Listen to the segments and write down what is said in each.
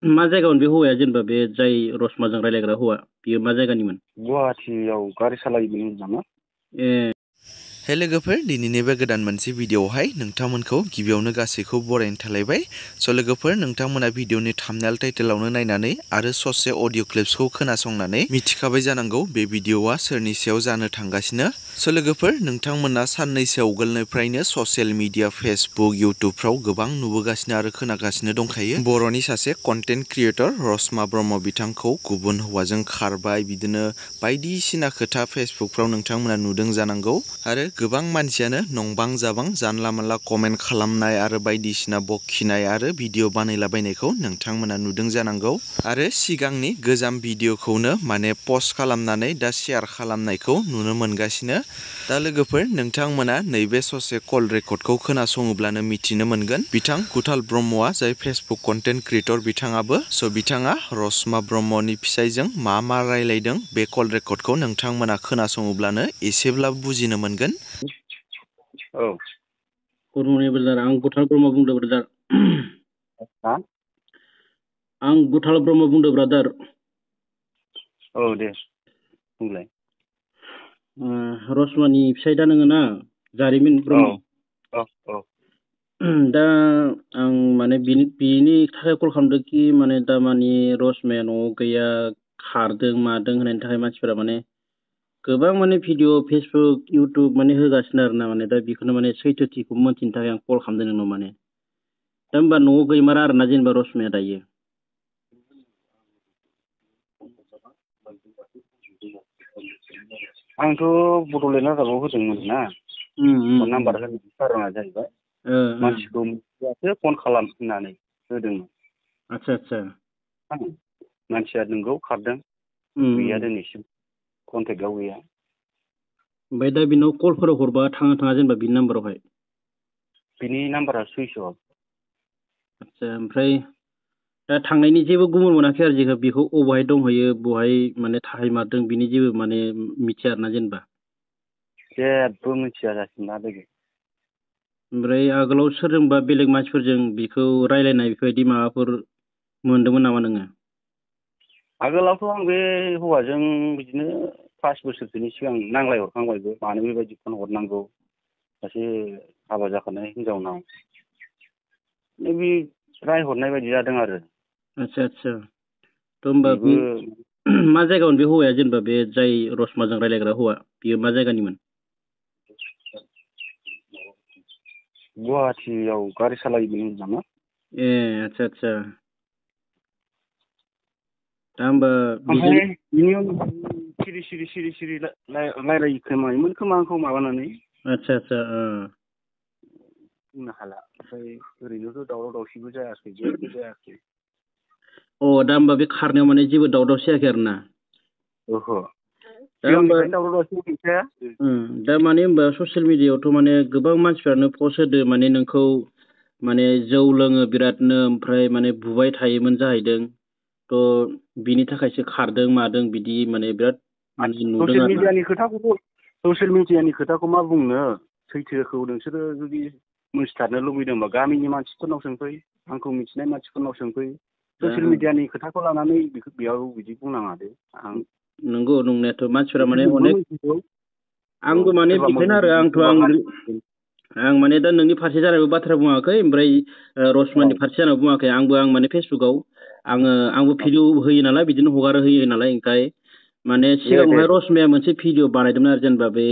मा जायगामोन बे हौवाया जेनेबा बे जाय रसमाजों रायलायग्रा हौवा बेयो मा जायगानिमोन? गुवाहाटियाव गारि सालायोमोन नामा? ए हे लोगोफोर दिनैनि बे गोदान मोनसे भिडिअआवहाय नोंथांमोनखौ गिबियावनो गासैखौ बरायनो थालायबाय। स' लोगोफोर नोंथांमोना भिडिअनि थाम्बनेल टाइटेलावनो नायनानै आरो ससे अडिअ क्लिप्सखौ खोनासंनानै मिथिखाबाय जानांगौ बे भिडिअआ सोरनि सायाव जानो थांगासिनो। स' लोगोफोर नोंथांमोना साननैसो आवगोलनिफ्रायनो ससियेल मिडिया फेसबुक इउटुबफ्राव गोबां नुबोगासिनो आरो खोनागासिनो दंखायो बर'नि सासे कन्टेन्ट क्रिएटर रसमा ब्रह्म बिथांखौ गुबुन हौवाजों खारबाय बिदिनो बायदिसिना खोथा फेसबुकफ्राव नोंथांमोना नुदों जानांगौ आरो गोबां मानसियानो नंबां जाबां जानला मानला कमेन्ट खालामनाय आरो बायदिसिना बखिनाय आरो भिडिअ बानायलाबायनायखौ नोंथांमोना नुदों जानांगौ आरो सिगांनि गोजाम भिडिअखौनो माने पस्ट खालामनानै दा शेयार खालामनायखौ नुनो मोनगासिनो। दा लोगोफोर नोंथांमोना नैबे ससे कल रेकर्डखौ खोनासङोब्लानो मिथिनो मोनगोन बिथां गुथाल ब्रह्मआ जाय फेसबुक कन्टेन्ट क्रिएटर बिथाङाबो बिथाङा रसमा ब्रह्मनि फिसायजों मा रायलायदों बे कल रेकर्डखौ नोंथांमोना खोनासङोब्लानो एसेब्लाबो बुजिनो मोनगोन। औ गुड मर्निं ब्रादार, आं गुथाल ब्रह्म बुंदों ब्रादार। हा? आं गुथाल ब्रह्म बुंदों ब्रादार। औ दे बुंलाय। रसमानि फिसाय दा नोङो ना? जारिमिन औ ब्रह्म। औ औ दा आं माने बिनि थाखाय कल खालामदों कि माने दा माने रसमाया न'आव गैया खारदों मादों होननायनि थाखाय मानसिफोरा माने गोबां माने भिडिअ फेसबुक इउटुब माने होगासिनो आरो ना माने दा बेखौनो माने सैथोथिखौ मोनथिनो थाखाय आं कल खालामदों नोंनाव माने। दा होनबा न'आव गैमारा आरोना जेनेबा रसमाया दायो? आंथ' बड'लेण्ड रादाबाव होदोंमोन ना नाम्बार होनायनि कारना जाहैबाय मानसिखौ मिथियासो फन खालाम होननानै होदोंमोन। आदसा मानसिया नोंगौ खारदों, गैया दिनैसिम कन्टेक्टआव गैया। ओमफ्राय दा बिनाव कलफोर हरबा थाङा जेनेबा बिनि नाम्बारावहाय? बिनि नाम्बारा सुइस अफ। आदसा ओमफ्राय दा थांनायनि जेबो गुमुर मोनाखै आरो जेखौ बेखौ अबहाय दंहैयो बहाय माने थाहैमारदों बिनि जेबो माने मिथिया आरोना जेनेबा? जेबो मिथिया दासिमहालागै। ओमफ्राय आगोलाव सोरजोंबा बेलेग मानसिफोरजों बेखौ रायलायनाय बेफोरबायदि माबाफोर मोनदोंमोन नामा नोङो? आगोलावथ' आं बे हौवाजों बिदिनो 5 बोसोरसोनि सिगां नांलाय हरखांबायबो, मानो बेबायदि फन हरनांगौ सासे हाबा जाखानाय हिनजावनाव बे रायहरनाय बायदि जादों आरो। आदसा थ' होमबा बे मा जायगामोन बे हौवाया जेनेबा बे जाय रसमाजों रायलायग्रा हौवा बेयो मा जायगानिमोन? गुवाहाटियाव गारि सालायोमोन नामा? ए आदसा दा होमबा ओमफ्राय बिनि उनाव सिरि रायलायो खोमायोमोन खोमा आंखौ माबानानै। आदसा बुंनो हाला। ओमफ्राय ओरैनोथ' दावराव दावसिबो जायाखै, जेबो जायाखै। दा होमबा बे खारनायाव माने जेबो दावराव दावसि जायाखै आरो ना? ओहो। दा होमबा सिगांनिफ्रायनो दावराव दावसि गैखाया। दा माने होमबा ससियेल मिडियाआवथ' माने गोबां मानसिफ्रानो पस्ट होदो माने नोंखौ माने जौ लोङो बिरादनो ओमफ्राय माने बुबाय थायोमोन जाहैदों, थ' बिनि थाखायसो खारदों मादों बिदि माने बिराद माने नुदों ससियेल आरो ना। मिडियानि खोथाखौ मा बुंनो, सैथोखौ नोंसोरो जुदि मोनथिथारनो लुबैदोंबा गामिनि मानसिफोरनाव सोंफै, आंखौ मिथिनाय मानसिफोरनाव सोंफै। ससियेल मिडियानि खोथाखौ लानानै बेयाव बिदि बुंनाङा दे। आं नंगौ नंनायाथ' मानसिफोरा माने जोंबो अनेक मिथिगौ। आंबो माने सोरबा बेखायनो मोजां आरो सोरबा गाज्रि। आं माने दा नोंनि फारसे जानायबो बाथ्रा बुङाखै, ओमफ्राय रसमानि फारसे जानायबो बुङाखै। आं माने फेसबुकआव आंबो भिडिअ होयो नालाय, बिदिनो होयो नालाय, ओंखाय माने दे सिगाङावहाय रसमाया मोनसे भिडिअ बानायदोंमोन आरो जेनेबा बे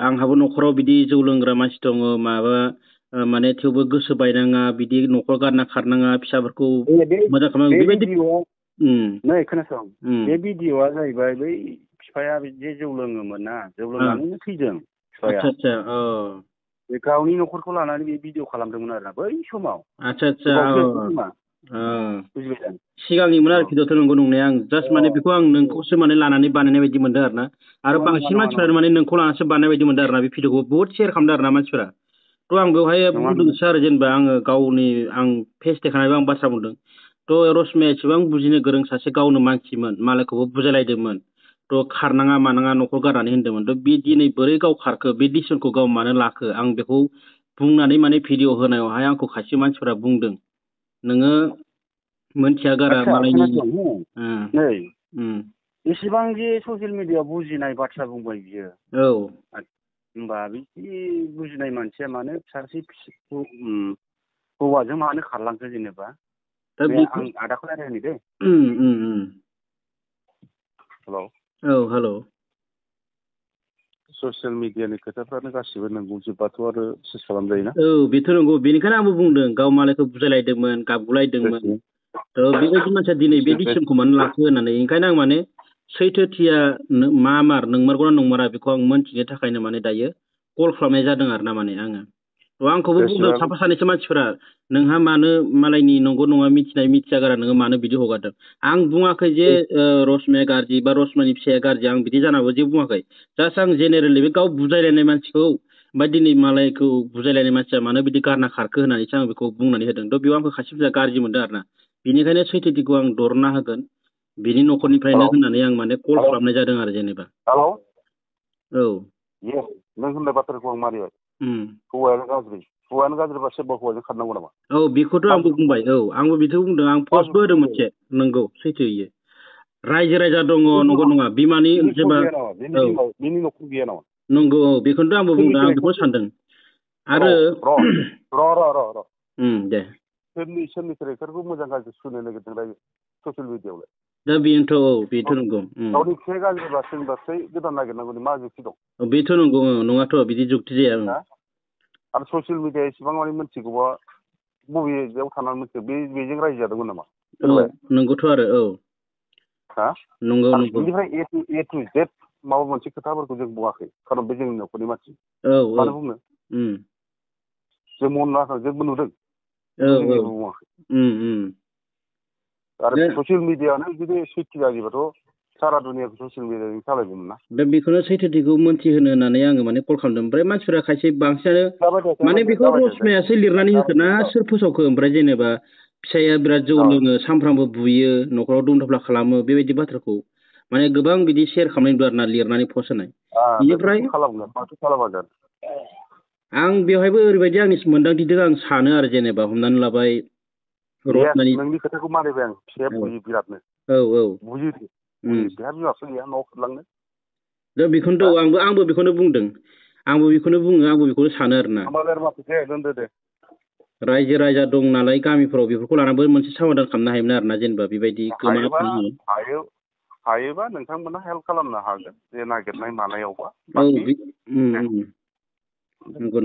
आंहाबो न'खराव बिदि जौ लोंग्रा मानसि दङ माबा माने थेवबो गोसो बायनाङा, बिदि न'खर गारना खारनाङा, फिसाफोरखौ मोजां खालामनांगौ बेबायदि। नै खोनासं, बे भिडिअआ जाहैबाय बै बिफाया जे जौ लोङोमोन ना, जौ लोंनानैनो थैदों बिफाया। आदसा बे गावनि न'खरखौ लानानै बे भिडिअ खालामदोंमोन आरोना बै समाव। आदसा गोबावसै खोमा। बुजिबाय? सिगांनिमोन आरो भिडिअ'थ' नंगौ नंनाया। आं जास्ट माने बेखौ आं नोंखौसो माने लानानै बानायनाय बायदि मोनदों आरो ना। आरो बांसिन मानसिफोरानो माने नोंखौ लानानैसो बानायनाय बायदि मोनदों आरो ना। बे भिडिअखौ बहुत शेयार खालामदों आरो ना मानसिफोरा। थ' आं बेवहाय बुंदोंसो आरो जेनेबा आं फेस देखायनानैबो आं बाथ्रा बुंदों। थ' रसमाया एसेबां बुजिनो गोरों सासे गावनो मानसिमोन, मालायखौबो बुजायलायदोंमोन। थ' खारनाङा मानाङा न'खर गारनानै होनदोंमोन। थ' बे दिनै बोरै गाव खारखो, बे डिसिसनखौ गाव मानो लाखो, आं बेखौ बुंनानै माने भिडिअ होनायावहाय आंखौ खायसे मानसिफोरा बुंदों, नोङो मोनथिया गारा आदसा मालायनि खोनासं नै एसेबां जे ससियेल मिडिया बुजिनाय बाथ्रा बुंबाय बियो औ होमबा बिदि बुजिनाय मानसिया मानो सासे हौवाजों मानो खारलांखो जेनेबा दा बे बेखौ आं आदाखौ रायलायनि दे हेलौ औ हेलौ ससियेल मिडियानि खोथाफ्रानो गासिबो नंगौजोब्बाथ' आरो सेस खालामजायोना औ बेथ' नंगौ बेनिखायनो आंबो बुंदों गाव मालायखौ बुजायलायदोंमोन गाबगुलायदोंमोन थ' बेबायदि मानसिया दिनै बे डिसिसनखौ मानो लाखो होननानै ओंखायनो आं माने सैथोथिया मा मार नंमारगौना नंमारा बेखौ आं मोनथिनो थाखायनो माने दायो कल खालामनाय जादों आरो ना माने आङो आंखौबो बुंदों साफा सानैसो मानसिफोरा नोंहा मानो मालायनि नंगौ नङा मिथिनाय मिथिया गारा नोङो मानो बिदि हगारदों आं बुङाखै जे रश्मिया गाज्रि बा रश्मिनि फिसाया गाज्रि आं बिदि जानाबो जेबो बुङाखै जास्ट आं जेनेरेलि बे गाव बुजायलायनाय मानसिखौ ओमफ्राय दिनै मालायखौ बुजायलायनाय मानसिया मानो बिदि गारना खारखो होननानैसो आं बेखौ बुंनानै होदों थ' बेयाव आंखौ खायसेफोरा गाज्रि मोनदों आरो ना बेनिखायनो सैथोथिखौ आं दरना होगोन बिनि न'खरनिफ्रायनो होननानै आं माने कल खालामनाय जादों आरो जेनेबा औ नों होननाय बाथ्राखौ आं मारिबाय हौवायानो गाज्रिबा सोरबा हौवाजों खारनांगौ नामा औ बेखौथ' आंबो बुंबाय औ आंबो बेखौ बुंदों आं पस्टबो होदों मोनसे नंगौ सैथो इयो रायजो राजा दङ नंगौ नङा बिमानि जेनेबा बिनि न'खर गैया नामा नंगौ औ बेखौनोथ' आंबो बुंदों आं बेखौनो सानदों आरो दे सोरनि केरेक्टारखौ मोजां गाज्रि सुनो नागिरदों रायजो ससियेल मिडियाआवलाय दा बेनोथ' औ बेथ' नंगौ गावनि फिसाय गाज्रिबा सोरनिबा फिसाय गोदान नागिरनांगौनि मा जुक्ति दं बेथ' नंगौ नङाथ' बिदि जुक्ति जाया आरो ससियेल मिडिया एसेबां माने मिथिगौबा बबेयाव थानानै मिथियो बेजों रायजो जादोंमोन नामा नंगौथ' आरो औ नंगौ नंगौ बेनिफ्राय ए टु जेड माबा मोनसे खोथाफोरखौ जों बुङाखै खारन बे जोंनि न'खरनि मानसि मानो बुंनो जों मन जोंबो नुदों जेबो बुङाखै आरो ससियेल मिडियानो जुदि सैथो जायोबाथ' सारा दुनियाखौ ससियेल मिडियाजों सालायगौमोन ना दा बेखौनो सैथोथिखौ मोनथिहोनो होननानै आङो माने कल खालामदों ओमफ्राय मानसिफोरा खायसे बांसिनानो माने बेखौ रश्मियासो लिरनानै होखो ना सोर फोसावखो ओमफ्राय जेनेबा फिसाया बिराद जौ लोङो सानफ्रामबो बुयो न'खराव दुमदाख्ला खालामो बेबायदि बाथ्राखौ माने गोबां बिदि शेयार खालामनाय नुदों आरो ना लिरनानै पस्ट होनाय बेनिफ्राय आं बेवहायबो ओरैबायदि आंनि मोन्दांथिजों आं सानो आरो जेनेबा हमनानै लाबाय नोंनि खोथाखौ मानिबाय आं फिसाया बुजियो बिरादनो बुजियो बेहा बिमासो गैया न'आव खारलांनो दा बेखौनोथ' आंबो बेखौनो बुंदों आंबो बेखौनो बुङो आंबो बेखौनो सानो आरो ना दोनदो दे रायजो राजा दं नालाय गामिफोराव बेफोरखौ लानानैबो मोनसे समादान खालामनो हायोमोन आरो ना जेनेबा बेबायदि हायोबा नोंथांमोना हेल्प खालामनो हागोन जे नागिरनाय मानायावबा नंगौ